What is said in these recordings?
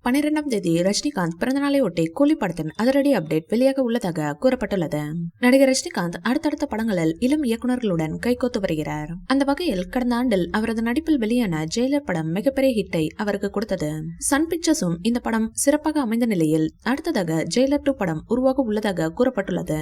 12ஆம் தேதி ரஜினிகாந்த் பிறந்தநாளை ஒட்டி கூலி படத்தின் அதிரடி அப்டேட் வெளியாக உள்ளதாக கூறப்பட்டுள்ளது. நடிகர் ரஜினிகாந்த் அடுத்தடுத்த படங்களில் இளம் இயக்குநர்களுடன் கைகோத்து வருகிறார். அந்த வகையில் கடந்த ஆண்டில் அவரது நடிப்பில் வெளியான ஜெயிலர் படம் மிகப்பெரிய ஹிட்டை அவருக்கு கொடுத்தது. சன் பிக்சர்ஸும் இந்த படம் சிறப்பாக அமைந்த நிலையில் அடுத்ததாக ஜெயிலர் 2 படம் உருவாக உள்ளதாக கூறப்பட்டுள்ளது.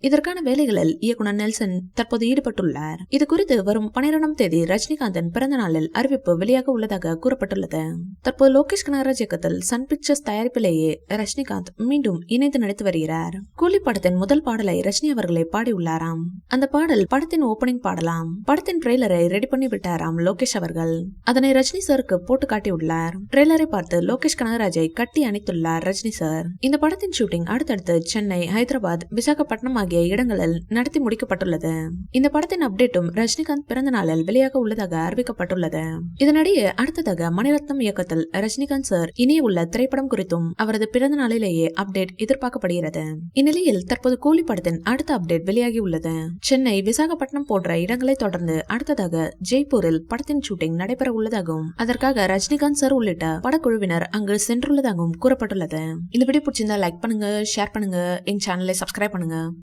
இதற்கான வேலைகளில் இயக்குனர் நெல்சன் தற்போது ஈடுபட்டுள்ளார். இது குறித்து வரும் 12ஆம் தேதி ரஜினிகாந்தின் பிறந்த நாளில் அறிவிப்பு வெளியாக உள்ளதாக கூறப்பட்டுள்ளது. தற்போது லோகேஷ் கனகராஜ் இயக்கத்தில் சன் பிக்சர்ஸ் தயாரிப்பிலேயே ரஜினிகாந்த் மீண்டும் இணைந்து நடித்து வருகிறார். கூலி படத்தின் முதல் பாடலை ரஜினி அவர்களை பாடியுள்ளாராம். அந்த பாடல் படத்தின் ஓபனிங் பாடலாம். படத்தின் ட்ரெய்லரை ரெடி பண்ணி விட்டாராம் லோகேஷ் அவர்கள். அதனை ரஜினி சாருக்கு போட்டு காட்டியுள்ளார். ட்ரெய்லரை பார்த்து லோகேஷ் கனகராஜை கட்டி அணைத்துள்ளார் ரஜினி சார். இந்த படத்தின் ஷூட்டிங் அடுத்தடுத்து சென்னை, ஹைதராபாத், விசாகப்பட்டினம் ஆகிய இடங்களில் நடத்தி முடிக்கப்பட்டுள்ளது. இந்த படத்தின் அப்டேட்டும் ரஜினிகாந்த் பிறந்த நாளில் வெளியாக உள்ளதாக அறிவிக்கப்பட்டுள்ளது. இதனிடையே அடுத்ததாக மணிரத்னம் இயக்கத்தில் ரஜினிகாந்த் சார் இனிய உள்ள திரைப்படம் குறித்தும் அவரது பிறந்த நாளிலேயே அப்டேட் எதிர்பார்க்கப்படுகிறது. இந்நிலையில் தற்போது கூலி படத்தின் அடுத்த அப்டேட் வெளியாகி உள்ளது. சென்னை, விசாகப்பட்டினம் போன்ற இடங்களை தொடர்ந்து அடுத்ததாக ஜெய்ப்பூரில் படத்தின் ஷூட்டிங் நடைபெற உள்ளதாகவும் அதற்காக ரஜினிகாந்த் சார் உள்ளிட்ட படக்குழுவினர் அங்கு சென்றுள்ளதாகவும் கூறப்பட்டுள்ளது. இந்த வீடியோ பிடிச்சிருந்தா லைக் பண்ணுங்க, ஷேர் பண்ணுங்க, எங்க சேனலை சப்ஸ்கிரைப் பண்ணுங்க.